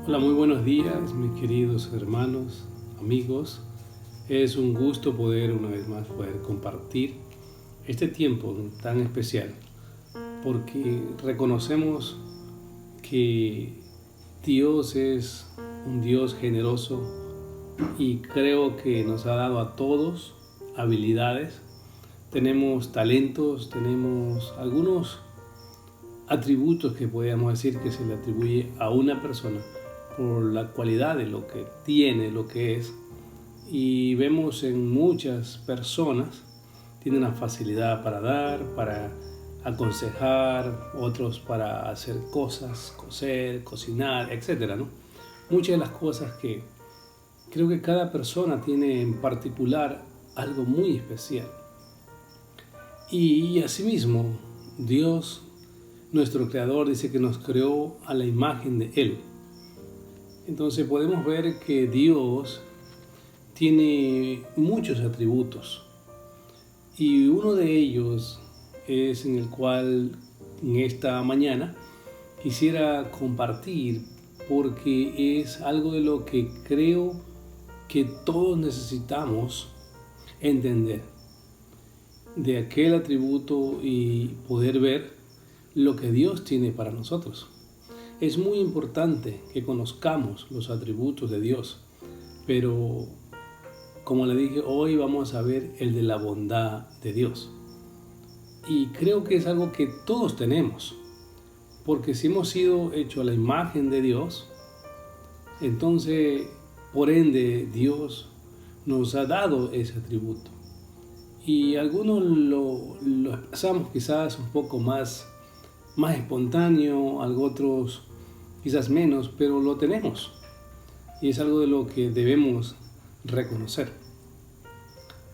Hola, muy buenos días, mis queridos hermanos, amigos. Es un gusto poder una vez más poder compartir este tiempo tan especial, porque reconocemos que Dios es un Dios generoso y creo que nos ha dado a todos habilidades. Tenemos talentos, tenemos algunos atributos que podríamos decir que se le atribuye a una persona por la cualidad de lo que tiene, lo que es. Y vemos en muchas personas, tienen una facilidad para dar, para aconsejar, otros para hacer cosas, coser, cocinar, etcétera, ¿no? Muchas de las cosas que creo que cada persona tiene en particular algo muy especial. Y asimismo, Dios, nuestro Creador, dice que nos creó a la imagen de Él. Entonces podemos ver que Dios tiene muchos atributos y uno de ellos es en el cual en esta mañana quisiera compartir, porque es algo de lo que creo que todos necesitamos entender de aquel atributo y poder ver lo que Dios tiene para nosotros. Es muy importante que conozcamos los atributos de Dios, pero como le dije, hoy vamos a ver el de la bondad de Dios. Y creo que es algo que todos tenemos, porque si hemos sido hechos a la imagen de Dios, entonces, por ende, Dios nos ha dado ese atributo. Y algunos lo expresamos quizás un poco más espontáneo, otros quizás menos, pero lo tenemos. Y es algo de lo que debemos reconocer.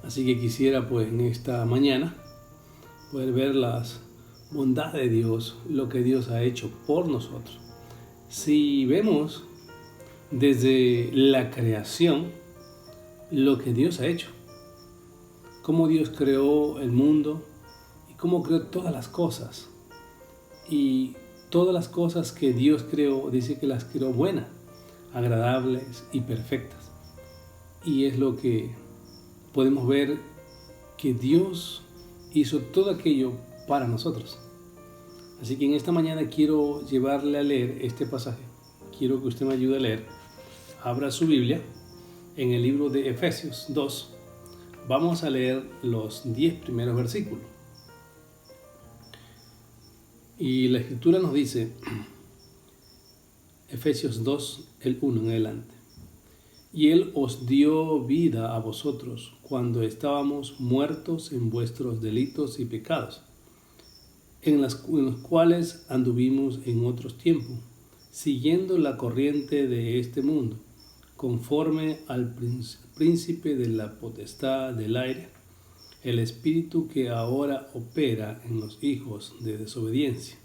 Así que quisiera pues en esta mañana poder ver las bondades de Dios, lo que Dios ha hecho por nosotros. Si vemos desde la creación lo que Dios ha hecho, cómo Dios creó el mundo y cómo creó todas las cosas. Y todas las cosas que Dios creó, dice que las creó buenas, agradables y perfectas. Y es lo que podemos ver, que Dios hizo todo aquello para nosotros. Así que en esta mañana quiero llevarle a leer este pasaje. Quiero que usted me ayude a leer. Abra su Biblia en el libro de Efesios 2. Vamos a leer los 10 primeros versículos. Y la escritura nos dice, Efesios 2, el 1 en adelante. Y Él os dio vida a vosotros cuando estábamos muertos en vuestros delitos y pecados, en los cuales anduvimos en otros tiempos, siguiendo la corriente de este mundo, conforme al príncipe de la potestad del aire, el espíritu que ahora opera en los hijos de desobediencia,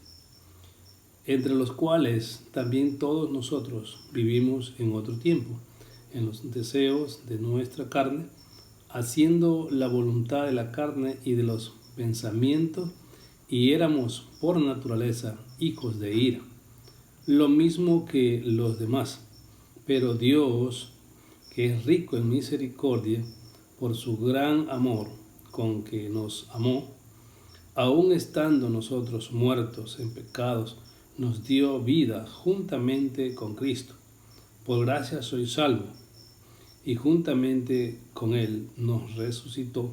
entre los cuales también todos nosotros vivimos en otro tiempo, en los deseos de nuestra carne, haciendo la voluntad de la carne y de los pensamientos, y éramos por naturaleza hijos de ira, lo mismo que los demás. Pero Dios, que es rico en misericordia, por su gran amor con que nos amó, aun estando nosotros muertos en pecados, nos dio vida juntamente con Cristo. Por gracia sois salvos, y juntamente con Él nos resucitó.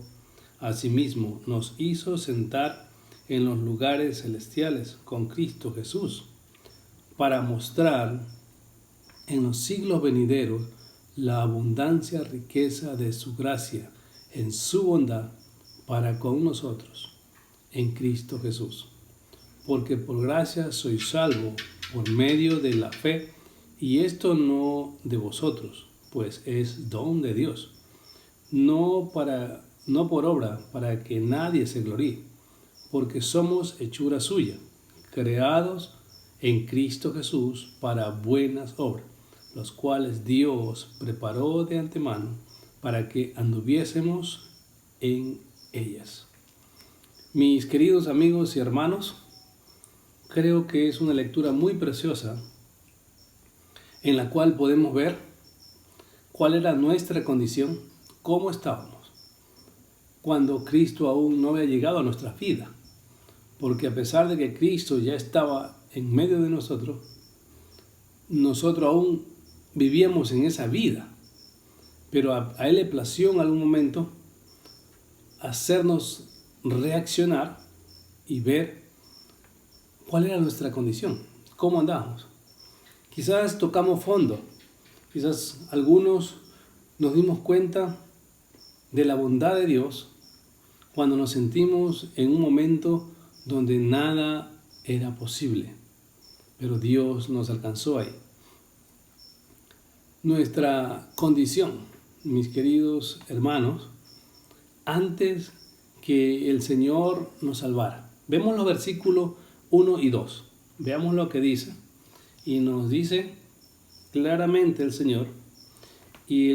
Asimismo nos hizo sentar en los lugares celestiales con Cristo Jesús, para mostrar en los siglos venideros la abundancia riqueza de su gracia en su bondad para con nosotros en Cristo Jesús. Porque por gracia sois salvos por medio de la fe, y esto no de vosotros, pues es don de Dios, no por obra, para que nadie se gloríe, porque somos hechura suya, creados en Cristo Jesús para buenas obras, los cuales Dios preparó de antemano para que anduviésemos en ellas. Mis queridos amigos y hermanos, creo que es una lectura muy preciosa en la cual podemos ver cuál era nuestra condición, cómo estábamos, cuando Cristo aún no había llegado a nuestra vida. Porque a pesar de que Cristo ya estaba en medio de nosotros, nosotros aún vivíamos en esa vida. Pero a Él le plació en algún momento hacernos reaccionar y ver cuál era nuestra condición, cómo andábamos. Quizás tocamos fondo, quizás algunos nos dimos cuenta de la bondad de Dios cuando nos sentimos en un momento donde nada era posible, pero Dios nos alcanzó ahí. Nuestra condición, mis queridos hermanos, antes que el Señor nos salvara. Vemos los versículos 1 y 2. Veamos lo que dice. Y nos dice claramente el Señor, y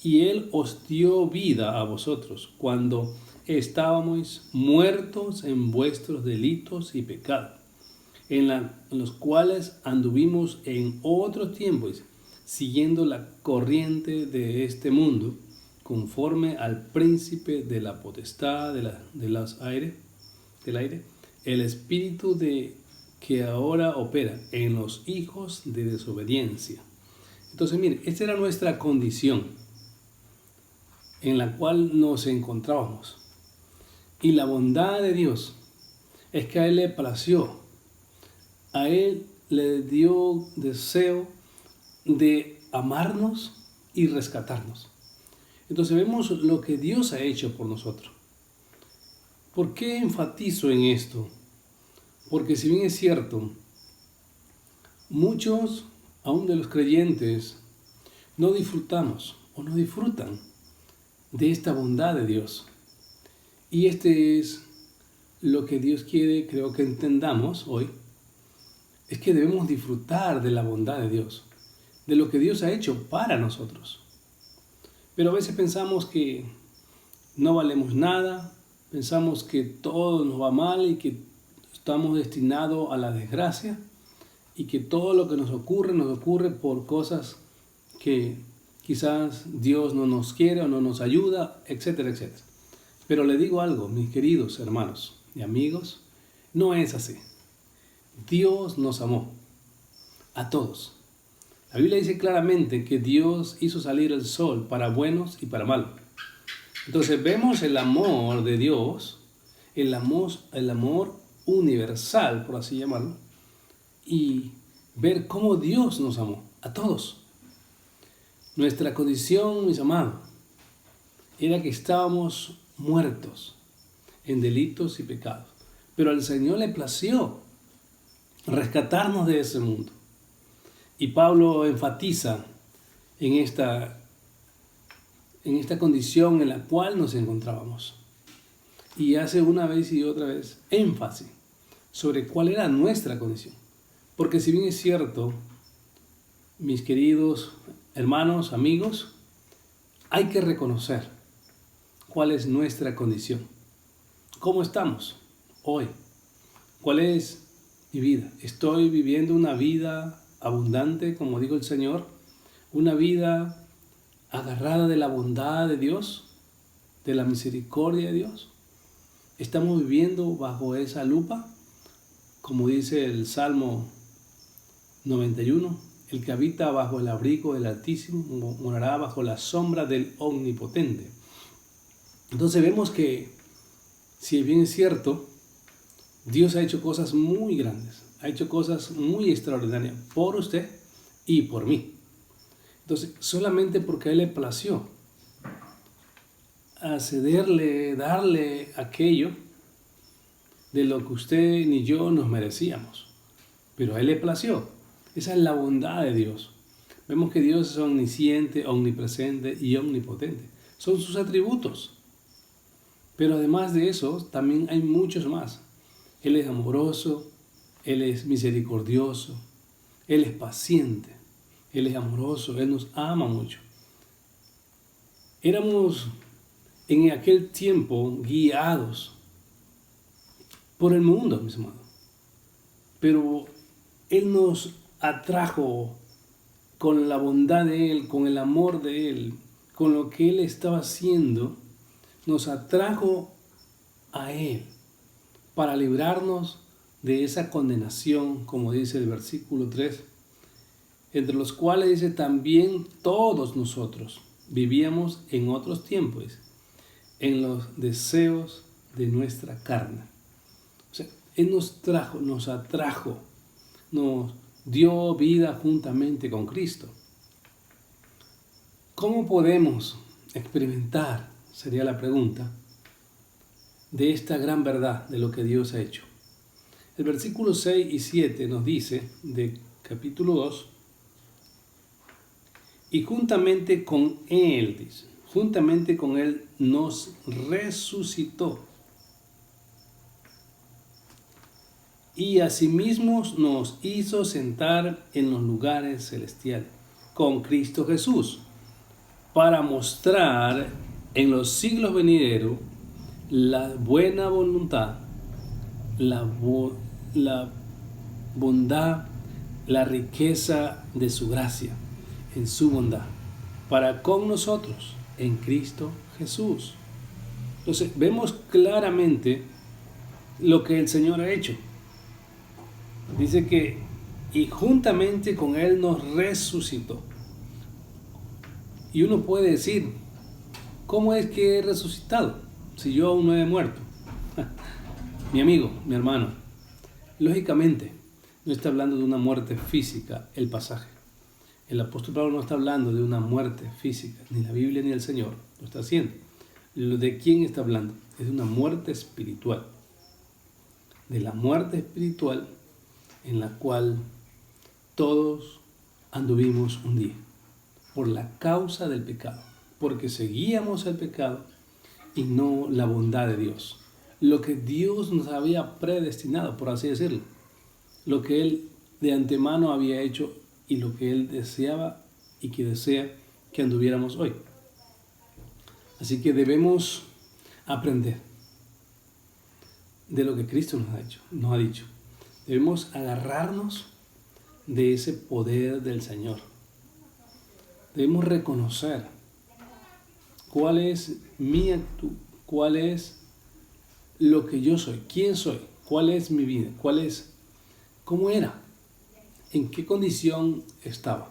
Él os dio vida a vosotros cuando estábamos muertos en vuestros delitos y pecados, en los cuales anduvimos en otros tiempos, siguiendo la corriente de este mundo, conforme al príncipe de la potestad del aire, el espíritu que ahora opera en los hijos de desobediencia. Entonces, miren, esta era nuestra condición en la cual nos encontrábamos. Y la bondad de Dios es que a Él le plació, a Él le dio deseo de amarnos y rescatarnos. Entonces vemos lo que Dios ha hecho por nosotros. ¿Por qué enfatizo en esto? Porque si bien es cierto, muchos, aún de los creyentes, no disfrutamos o no disfrutan de esta bondad de Dios. Y este es lo que Dios quiere, creo que entendamos hoy, es que debemos disfrutar de la bondad de Dios, de lo que Dios ha hecho para nosotros. Pero a veces pensamos que no valemos nada, pensamos que todo nos va mal y que estamos destinados a la desgracia y que todo lo que nos ocurre por cosas que quizás Dios no nos quiere o no nos ayuda, etcétera, etcétera. Pero le digo algo, mis queridos hermanos y amigos, no es así. Dios nos amó a todos. La Biblia dice claramente que Dios hizo salir el sol para buenos y para malos. Entonces vemos el amor de Dios, el amor universal, por así llamarlo, y ver cómo Dios nos amó a todos. Nuestra condición, mis amados, era que estábamos muertos en delitos y pecados. Pero al Señor le plació rescatarnos de ese mundo. Y Pablo enfatiza en esta condición en la cual nos encontrábamos. Y hace una vez y otra vez énfasis sobre cuál era nuestra condición. Porque si bien es cierto, mis queridos hermanos, amigos, hay que reconocer cuál es nuestra condición. ¿Cómo estamos hoy? ¿Cuál es mi vida? ¿Estoy viviendo una vida abundante, como dijo el Señor? ¿Una vida agarrada de la bondad de Dios, de la misericordia de Dios? ¿Estamos viviendo bajo esa lupa? Como dice el Salmo 91, el que habita bajo el abrigo del Altísimo morará bajo la sombra del Omnipotente. Entonces vemos que, si bien es cierto, Dios ha hecho cosas muy grandes, ha hecho cosas muy extraordinarias por usted y por mí. Entonces, solamente porque a Él le plació accederle, darle aquello de lo que usted ni yo nos merecíamos. Pero a Él le plació. Esa es la bondad de Dios. Vemos que Dios es omnisciente, omnipresente y omnipotente. Son sus atributos. Pero además de eso, también hay muchos más. Él es amoroso, Él es misericordioso, Él es paciente, Él es amoroso, Él nos ama mucho. Éramos en aquel tiempo guiados por el mundo, mis amados. Pero Él nos atrajo con la bondad de Él, con el amor de Él, con lo que Él estaba haciendo, nos atrajo a Él para librarnos de esa condenación, como dice el versículo 3, entre los cuales dice también todos nosotros vivíamos en otros tiempos, en los deseos de nuestra carne. O sea, Él nos atrajo, nos dio vida juntamente con Cristo. ¿Cómo podemos experimentar, sería la pregunta, de esta gran verdad de lo que Dios ha hecho? El versículo 6 y 7 nos dice, de capítulo 2, y juntamente con Él, dice, juntamente con Él nos resucitó. Y asimismo nos hizo sentar en los lugares celestiales con Cristo Jesús, para mostrar en los siglos venideros la buena voluntad, la bondad, la riqueza de su gracia, en su bondad, para con nosotros, en Cristo Jesús. Entonces, vemos claramente lo que el Señor ha hecho. Dice que, y juntamente con Él nos resucitó. Y uno puede decir, ¿cómo es que he resucitado si yo aún no he muerto? Mi amigo, mi hermano, lógicamente no está hablando de una muerte física el pasaje. El apóstol Pablo no está hablando de una muerte física, ni la Biblia ni el Señor lo está haciendo. ¿De quién está hablando? Es de una muerte espiritual. De la muerte espiritual en la cual todos anduvimos un día, por la causa del pecado, porque seguíamos el pecado y no la bondad de Dios. Lo que Dios nos había predestinado, por así decirlo, lo que Él de antemano había hecho y lo que Él deseaba y que desea que anduviéramos hoy. Así que debemos aprender de lo que Cristo nos ha dicho. Debemos agarrarnos de ese poder del Señor. Debemos reconocer cuál es mi actitud, cuál es lo que yo soy, quién soy, cuál es mi vida, cómo era, en qué condición estaba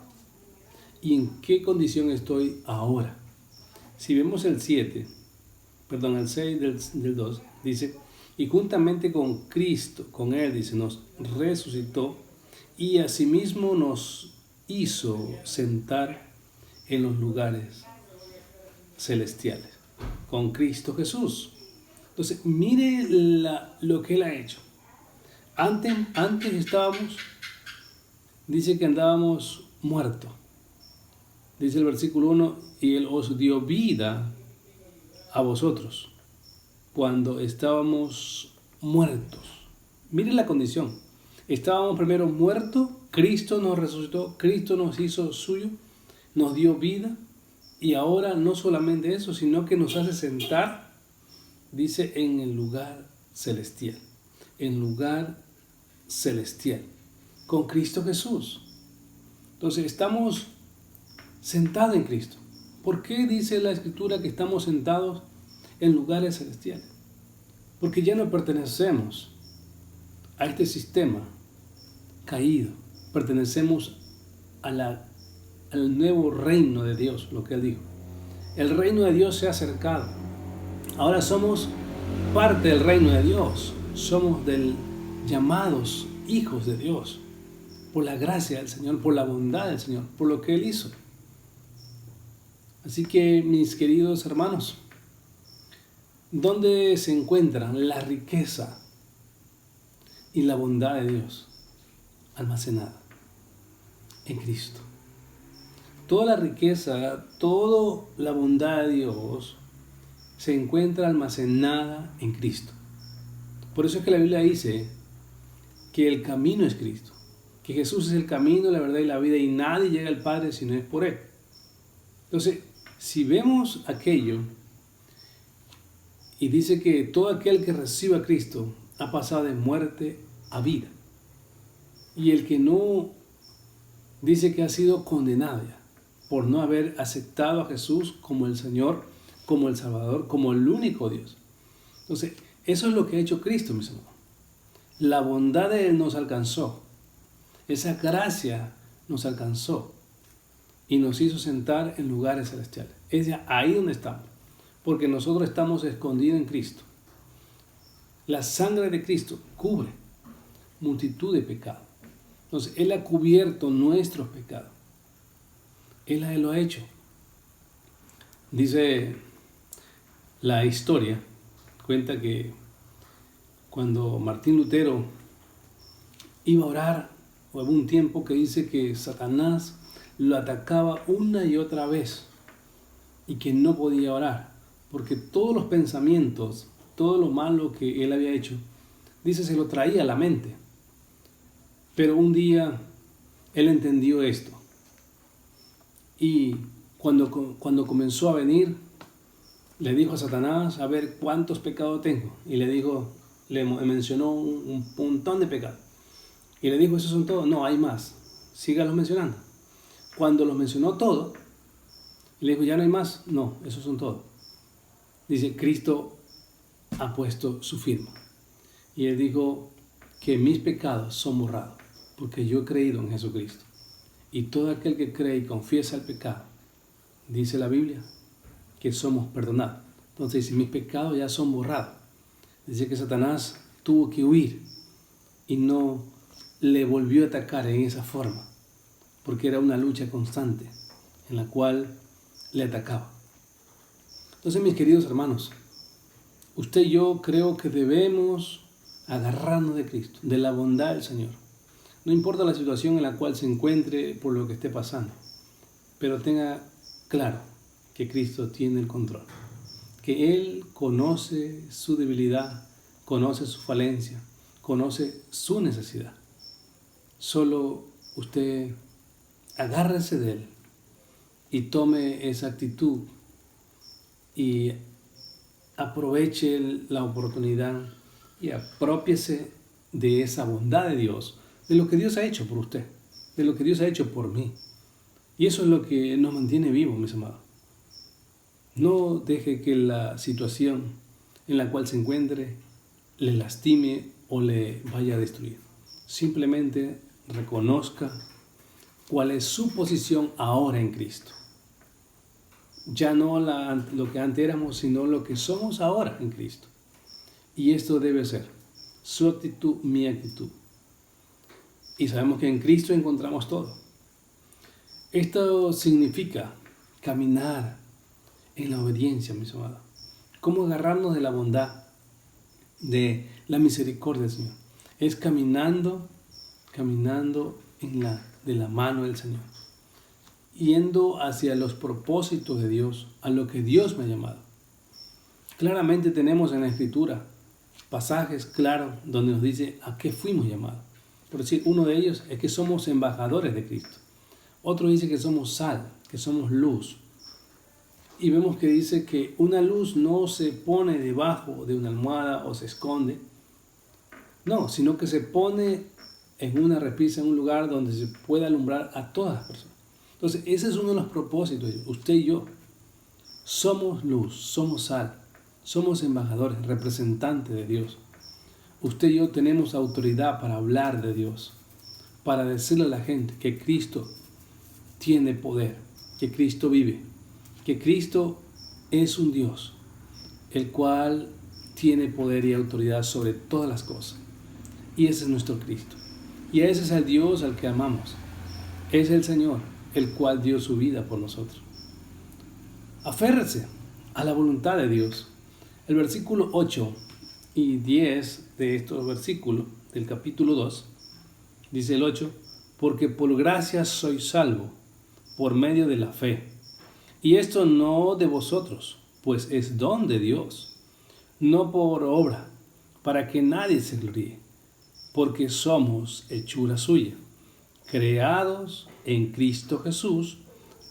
y en qué condición estoy ahora. Si vemos el 6 del 2, dice, y juntamente con Cristo, con Él, dice, nos resucitó y asimismo nos hizo sentar en los lugares celestiales, con Cristo Jesús. Entonces, mire lo que Él ha hecho. Antes estábamos, dice que andábamos muertos. Dice el versículo 1, y Él os dio vida a vosotros cuando estábamos muertos. Mire la condición. Estábamos primero muertos, Cristo nos resucitó, Cristo nos hizo suyo, nos dio vida, y ahora no solamente eso, sino que nos hace sentar, dice, en el lugar celestial. En lugar celestial, con Cristo Jesús. Entonces estamos sentados en Cristo. ¿Por qué dice la Escritura que estamos sentados en lugares celestiales? Porque ya no pertenecemos a este sistema caído. Pertenecemos al nuevo reino de Dios, lo que Él dijo. El reino de Dios se ha acercado. Ahora somos parte del reino de Dios. Somos llamados hijos de Dios por la gracia del Señor, por la bondad del Señor, por lo que Él hizo. Así que, mis queridos hermanos, ¿dónde se encuentran la riqueza y la bondad de Dios? Almacenada en Cristo. Toda la riqueza, toda la bondad de Dios se encuentra almacenada en Cristo. Por eso es que la Biblia dice que el camino es Cristo, que Jesús es el camino, la verdad y la vida, y nadie llega al Padre si no es por Él. Entonces, si vemos aquello, y dice que todo aquel que reciba a Cristo ha pasado de muerte a vida, y el que no dice que ha sido condenada ya por no haber aceptado a Jesús como el Señor, como el Salvador, como el único Dios. Entonces, eso es lo que ha hecho Cristo, mis hermanos. La bondad de Él nos alcanzó. Esa gracia nos alcanzó y nos hizo sentar en lugares celestiales. Es ahí donde estamos, porque nosotros estamos escondidos en Cristo. La sangre de Cristo cubre multitud de pecados. Entonces, Él ha cubierto nuestros pecados. Él lo ha hecho. Dice la historia, cuenta que cuando Martín Lutero iba a orar, hubo un tiempo que dice que Satanás lo atacaba una y otra vez y que no podía orar, porque todos los pensamientos, todo lo malo que él había hecho, dice, se lo traía a la mente. Pero un día él entendió esto y cuando comenzó a venir, le dijo a Satanás, a ver cuántos pecados tengo, y le mencionó un montón de pecados. Y le dijo, ¿esos son todos? No, hay más. Sígalos mencionando. Cuando los mencionó todos, le dijo, ¿ya no hay más? No, esos son todos. Dice, Cristo ha puesto su firma. Y él dijo que mis pecados son borrados, porque yo he creído en Jesucristo. Y todo aquel que cree y confiesa el pecado, dice la Biblia, que somos perdonados. Entonces dice, mis pecados ya son borrados. Dice que Satanás tuvo que huir y no le volvió a atacar en esa forma, porque era una lucha constante en la cual le atacaba. Entonces, mis queridos hermanos, usted y yo creo que debemos agarrarnos de Cristo, de la bondad del Señor. No importa la situación en la cual se encuentre por lo que esté pasando, pero tenga claro que Cristo tiene el control, que Él conoce su debilidad, conoce su falencia, conoce su necesidad. Solo usted agárrese de Él y tome esa actitud y aproveche la oportunidad y apropiese de esa bondad de Dios, de lo que Dios ha hecho por usted, de lo que Dios ha hecho por mí. Y eso es lo que nos mantiene vivos, mis amados. No deje que la situación en la cual se encuentre le lastime o le vaya a destruir. Simplemente reconozca cuál es su posición ahora en Cristo. Ya no lo que antes éramos, sino lo que somos ahora en Cristo. Y esto debe ser su actitud, mi actitud. Y sabemos que en Cristo encontramos todo. Esto significa caminar en la obediencia, mis amados. ¿Cómo agarrarnos de la bondad, de la misericordia del Señor? Es caminando de la mano del Señor, yendo hacia los propósitos de Dios, a lo que Dios me ha llamado. Claramente tenemos en la Escritura pasajes claros donde nos dice a qué fuimos llamados. Por decir, uno de ellos es que somos embajadores de Cristo. Otro dice que somos sal, que somos luz. Y vemos que dice que una luz no se pone debajo de una almohada o se esconde. No, sino que se pone en una repisa, en un lugar donde se pueda alumbrar a todas las personas. Entonces, ese es uno de los propósitos. Usted y yo somos luz, somos sal, somos embajadores, representantes de Dios. Usted y yo tenemos autoridad para hablar de Dios, para decirle a la gente que Cristo tiene poder, que Cristo vive, que Cristo es un Dios, el cual tiene poder y autoridad sobre todas las cosas. Y ese es nuestro Cristo. Y ese es el Dios al que amamos. Es el Señor, el cual dio su vida por nosotros. Aférrese a la voluntad de Dios. El versículo 8 y 10 de estos versículos del capítulo 2, dice el 8, porque por gracia sois salvo, por medio de la fe. Y esto no de vosotros, pues es don de Dios, no por obra, para que nadie se gloríe, porque somos hechura suya, creados en Cristo Jesús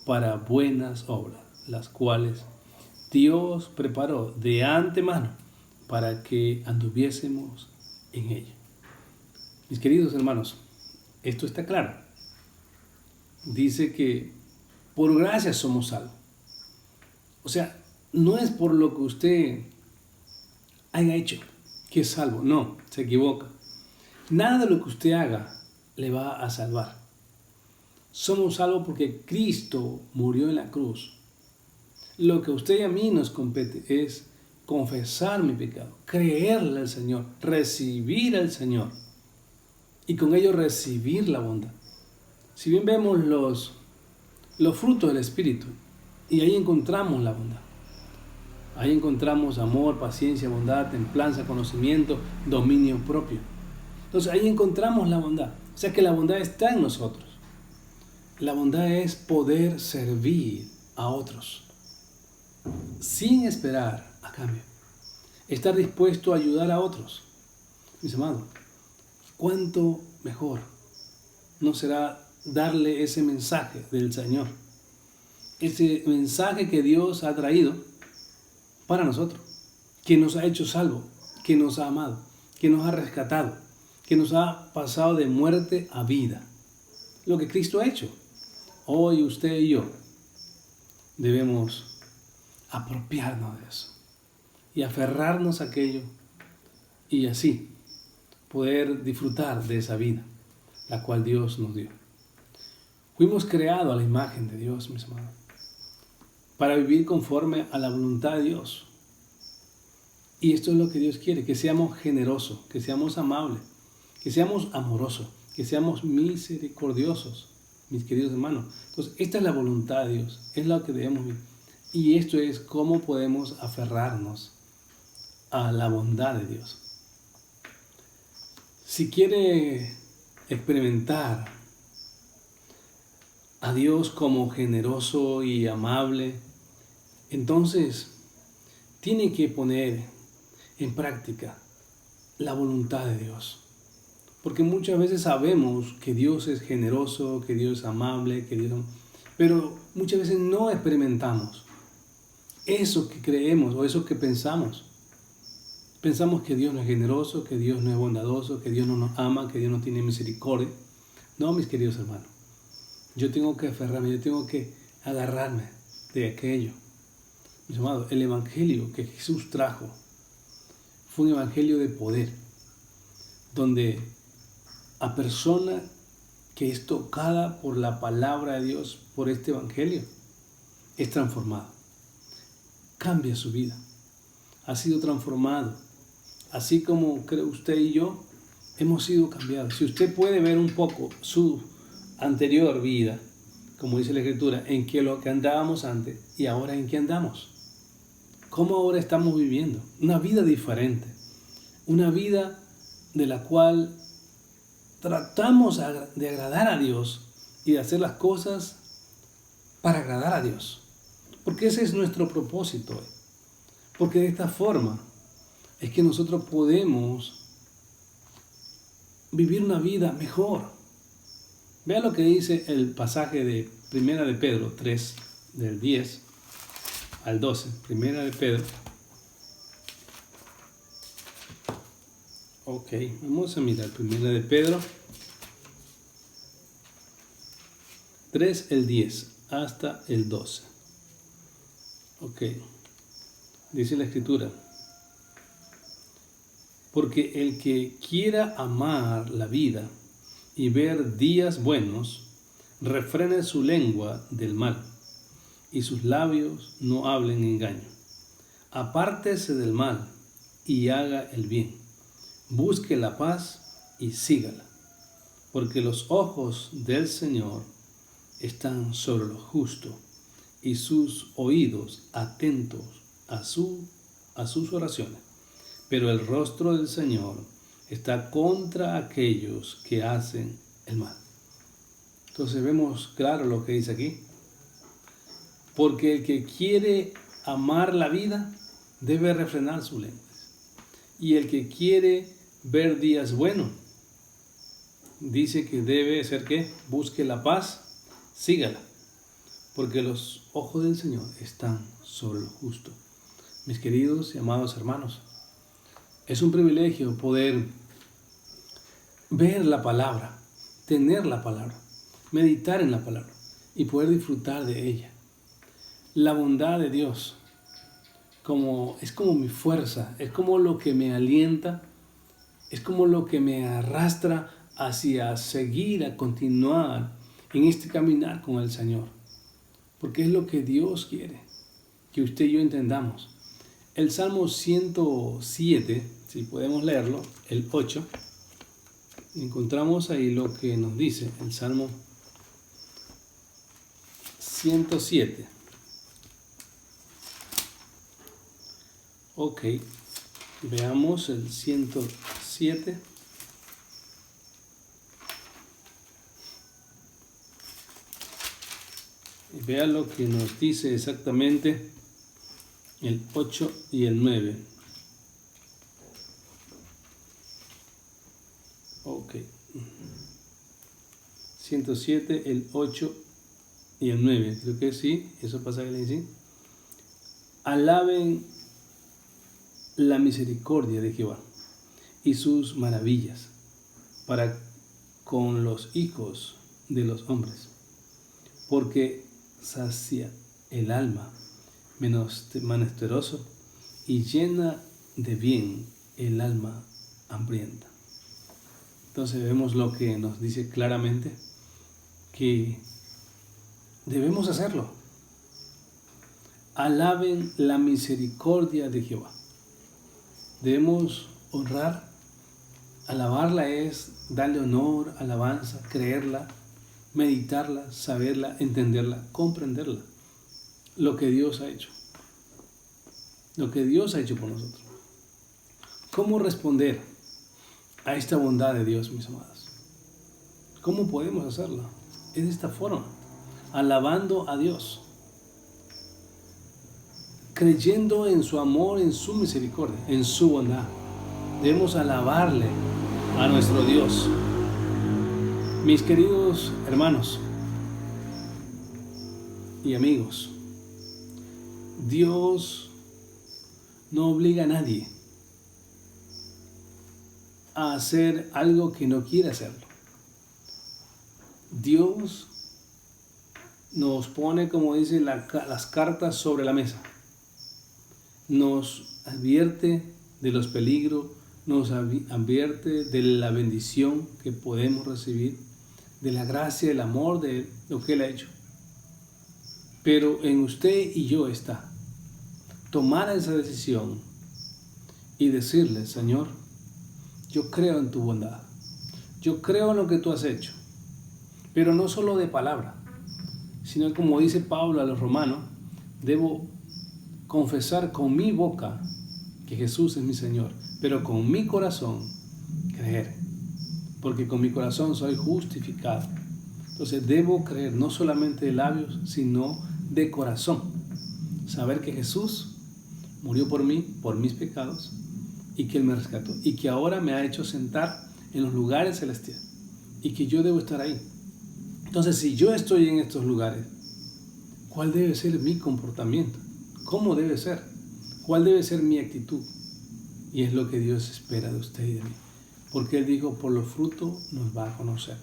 para buenas obras, las cuales Dios preparó de antemano para que anduviésemos en ella. Mis queridos hermanos, esto está claro. dice que por gracia somos salvos. O sea, no es por lo que usted haya hecho que es salvo. No, se equivoca. Nada de lo que usted haga le va a salvar. Somos salvos porque Cristo murió en la cruz. Lo que a usted y a mí nos compete es confesar mi pecado, creerle al Señor, recibir al Señor y con ello recibir la bondad. Si bien vemos los frutos del Espíritu y ahí encontramos la bondad. Ahí encontramos amor, paciencia, bondad, templanza, conocimiento, dominio propio. Entonces ahí encontramos la bondad. O sea que la bondad está en nosotros. La bondad es poder servir a otros sin esperar a cambio. Estar dispuesto a ayudar a otros. Mis amados, ¿cuánto mejor no será darle ese mensaje del Señor? Ese mensaje que Dios ha traído para nosotros, que nos ha hecho salvos, que nos ha amado, que nos ha rescatado, que nos ha pasado de muerte a vida. Lo que Cristo ha hecho. Hoy usted y yo debemos apropiarnos de eso y aferrarnos a aquello y así poder disfrutar de esa vida, la cual Dios nos dio. Fuimos creados a la imagen de Dios, mis amados, para vivir conforme a la voluntad de Dios. Y esto es lo que Dios quiere, que seamos generosos, que seamos amables, que seamos amorosos, que seamos misericordiosos, mis queridos hermanos. Entonces, esta es la voluntad de Dios, es lo que debemos vivir. Y esto es cómo podemos aferrarnos a la bondad de Dios. Si quiere experimentar a Dios como generoso y amable, entonces tiene que poner en práctica la voluntad de Dios. Porque muchas veces sabemos que Dios es generoso, que Dios es amable, pero muchas veces no experimentamos eso que creemos o eso que pensamos. Pensamos que Dios no es generoso, que Dios no es bondadoso, que Dios no nos ama, que Dios no tiene misericordia. No, mis queridos hermanos. Yo tengo que aferrarme, yo tengo que agarrarme de aquello. Mis amados, el evangelio que Jesús trajo fue un evangelio de poder, donde a persona que es tocada por la palabra de Dios, por este evangelio, es transformado. Cambia su vida. Ha sido transformado. Así como cree usted y yo, hemos sido cambiados. Si usted puede ver un poco su anterior vida, como dice la Escritura, en que lo que andábamos antes y ahora en qué andamos. ¿Cómo ahora estamos viviendo? Una vida diferente. Una vida de la cual tratamos de agradar a Dios y de hacer las cosas para agradar a Dios. Porque ese es nuestro propósito. Porque de esta forma es que nosotros podemos vivir una vida mejor. Vea lo que dice el pasaje de Primera de Pedro 3, del 10 al 12. Primera de Pedro. Ok, vamos a mirar Primera de Pedro 3, el 10 hasta el 12. Ok, dice la Escritura. Porque el que quiera amar la vida y ver días buenos, refrene su lengua del mal, y sus labios no hablen engaño. Apártese del mal y haga el bien. Busque la paz y sígala, porque los ojos del Señor están sobre lo justo y sus oídos atentos a sus oraciones. Pero el rostro del Señor está contra aquellos que hacen el mal. Entonces vemos claro lo que dice aquí. Porque el que quiere amar la vida debe refrenar su lengua. Y el que quiere ver días buenos, dice que debe ser que busque la paz, sígala. Porque los ojos del Señor están sobre lo justo. Mis queridos y amados hermanos, es un privilegio poder ver la palabra, tener la palabra, meditar en la palabra. y poder disfrutar de ella. La bondad de Dios es como mi fuerza, es como lo que me alienta, es como lo que me arrastra hacia seguir, a continuar en este caminar con el Señor. Porque es lo que Dios quiere, que usted y yo entendamos. El Salmo 107, si podemos leerlo, el 8, encontramos ahí lo que nos dice el Salmo 107. Ok, veamos el 107. Y vea lo que nos dice exactamente el 8 y el 9. Ok. 107, el 8 y el 9. Creo que sí, eso pasa que le dice. Alaben la misericordia de Jehová y sus maravillas para con los hijos de los hombres, porque sacia el alma menesteroso y llena de bien el alma hambrienta. Entonces vemos lo que nos dice claramente, que debemos hacerlo. Alaben la misericordia de Jehová. Debemos honrar. Alabarla es darle honor, alabanza, creerla, meditarla, saberla, entenderla, comprenderla. Lo que Dios ha hecho. Lo que Dios ha hecho por nosotros. ¿Cómo responder a esta bondad de Dios, mis amados? ¿Cómo podemos hacerlo? Es de esta forma, alabando a Dios, creyendo en su amor, en su misericordia, en su bondad. Debemos alabarle a nuestro Dios. Mis queridos hermanos y amigos, Dios no obliga a nadie a hacer algo que no quiere hacerlo. Dios nos pone, como dice, las cartas sobre la mesa. Nos advierte de los peligros, nos advierte de la bendición que podemos recibir, de la gracia, del amor, de lo que Él ha hecho. Pero en usted y yo está tomar esa decisión y decirle: Señor, yo creo en tu bondad, yo creo en lo que tú has hecho, pero no solo de palabra, sino como dice Pablo a los romanos, debo confesar con mi boca que Jesús es mi Señor, pero con mi corazón creer, porque con mi corazón soy justificado. Entonces debo creer no solamente de labios, sino de corazón. Saber que Jesús murió por mí, por mis pecados, y que Él me rescató, y que ahora me ha hecho sentar en los lugares celestiales, y que yo debo estar ahí. Entonces, si yo estoy en estos lugares, ¿cuál debe ser mi comportamiento? ¿Cómo debe ser? ¿Cuál debe ser mi actitud? Y es lo que Dios espera de usted y de mí. Porque Él dijo: por los frutos nos va a conocer.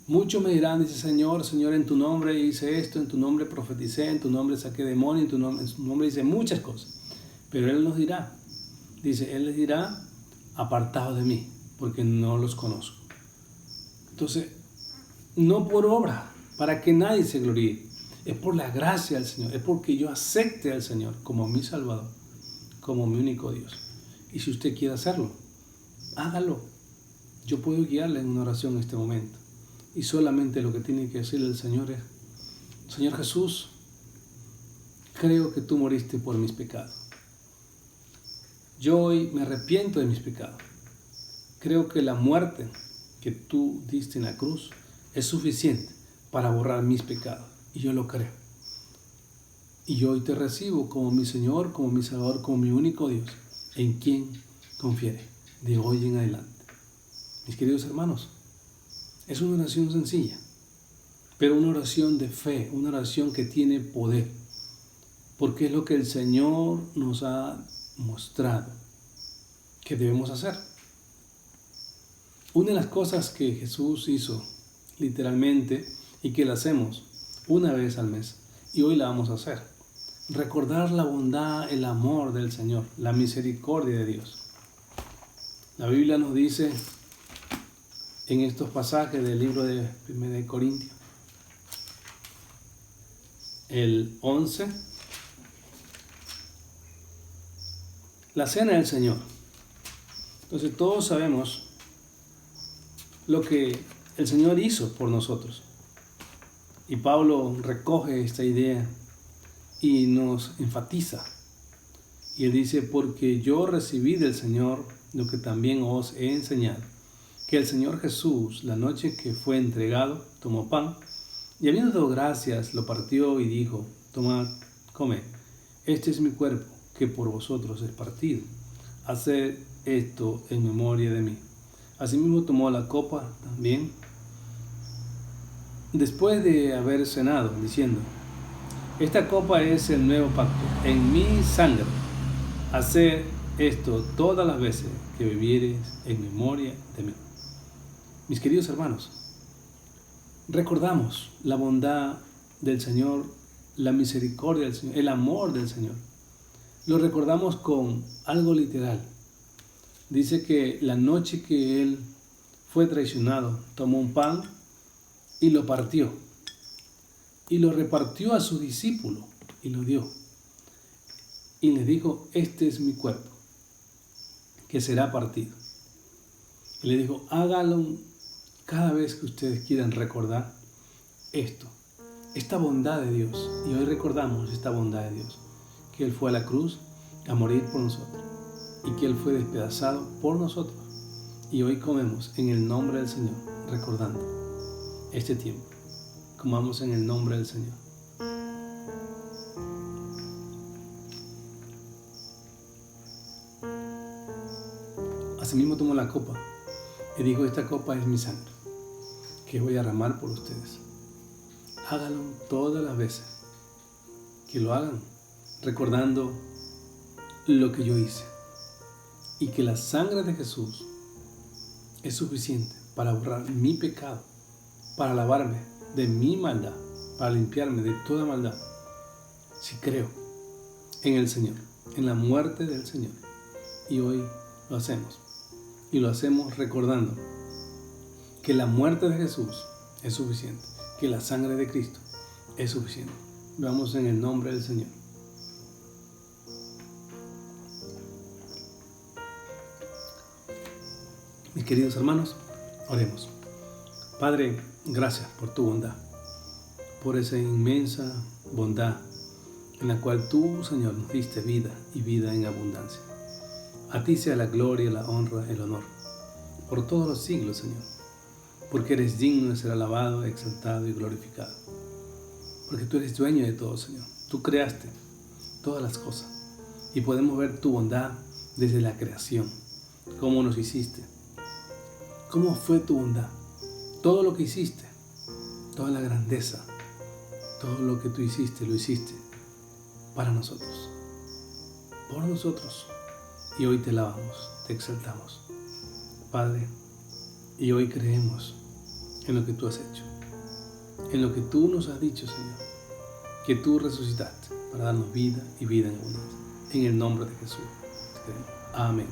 Muchos me dirán, dice: Señor, Señor, en tu nombre hice esto, en tu nombre profeticé, en tu nombre saqué demonios, en tu nombre hice muchas cosas. Pero Él nos dirá, dice, Él les dirá: apartados de mí, porque no los conozco. Entonces, no por obra, para que nadie se gloríe. Es por la gracia del Señor, es porque yo acepte al Señor como mi Salvador, como mi único Dios. Y si usted quiere hacerlo, hágalo. Yo puedo guiarle en una oración en este momento. Y solamente lo que tiene que decirle el Señor es: Señor Jesús, creo que tú moriste por mis pecados. Yo hoy me arrepiento de mis pecados. Creo que la muerte que tú diste en la cruz es suficiente para borrar mis pecados. Y yo lo creo. Y yo hoy te recibo como mi Señor, como mi Salvador, como mi único Dios, en quien confiere de hoy en adelante. Mis queridos hermanos, es una oración sencilla, pero una oración de fe, una oración que tiene poder, porque es lo que el Señor nos ha mostrado que debemos hacer. Una de las cosas que Jesús hizo literalmente y que la hacemos una vez al mes. Y hoy la vamos a hacer. Recordar la bondad, el amor del Señor, la misericordia de Dios. La Biblia nos dice en estos pasajes del libro de 1 Corintios, el 11, la cena del Señor. Entonces todos sabemos lo que el Señor hizo por nosotros. Y Pablo recoge esta idea y nos enfatiza. Y él dice, porque yo recibí del Señor lo que también os he enseñado, que el Señor Jesús, la noche que fue entregado, tomó pan, y habiendo dado gracias, lo partió y dijo, tomad, comed, este es mi cuerpo, que por vosotros es partido. Haced esto en memoria de mí. Asimismo tomó la copa también, después de haber cenado, diciendo, esta copa es el nuevo pacto, en mi sangre. Haced esto todas las veces que bebiereis en memoria de mí. Mis queridos hermanos, recordamos la bondad del Señor, la misericordia del Señor, el amor del Señor. Lo recordamos con algo literal. Dice que la noche que Él fue traicionado, tomó un pan y lo partió. Y lo repartió a sus discípulos y lo dio. Y les dijo, este es mi cuerpo, que será partido. Y le dijo, hágalo cada vez que ustedes quieran recordar esto, esta bondad de Dios. Y hoy recordamos esta bondad de Dios, que Él fue a la cruz a morir por nosotros y que Él fue despedazado por nosotros. Y hoy comemos en el nombre del Señor, recordando este tiempo. Comamos en el nombre del Señor. Asimismo tomó la copa y dijo, esta copa es mi sangre, que voy a derramar por ustedes. Háganlo todas las veces que lo hagan, recordando lo que yo hice. Y que la sangre de Jesús es suficiente para borrar mi pecado, para lavarme de mi maldad, para limpiarme de toda maldad. Si creo en el Señor, en la muerte del Señor. Y hoy lo hacemos. Y lo hacemos recordando que la muerte de Jesús es suficiente, que la sangre de Cristo es suficiente. Vamos en el nombre del Señor. Mis queridos hermanos, oremos. Padre, gracias por tu bondad, por esa inmensa bondad en la cual tú, Señor, nos diste vida y vida en abundancia. A ti sea la gloria, la honra, el honor, por todos los siglos, Señor, porque eres digno de ser alabado, exaltado y glorificado. Porque tú eres dueño de todo, Señor. Tú creaste todas las cosas y podemos ver tu bondad desde la creación, cómo nos hiciste, cómo fue tu bondad, todo lo que hiciste, toda la grandeza, todo lo que tú hiciste, lo hiciste para nosotros, por nosotros. Y hoy te alabamos, te exaltamos, Padre, y hoy creemos en lo que tú has hecho, en lo que tú nos has dicho, Señor, que tú resucitaste para darnos vida y vida en abundancia. En el nombre de Jesús. Amén.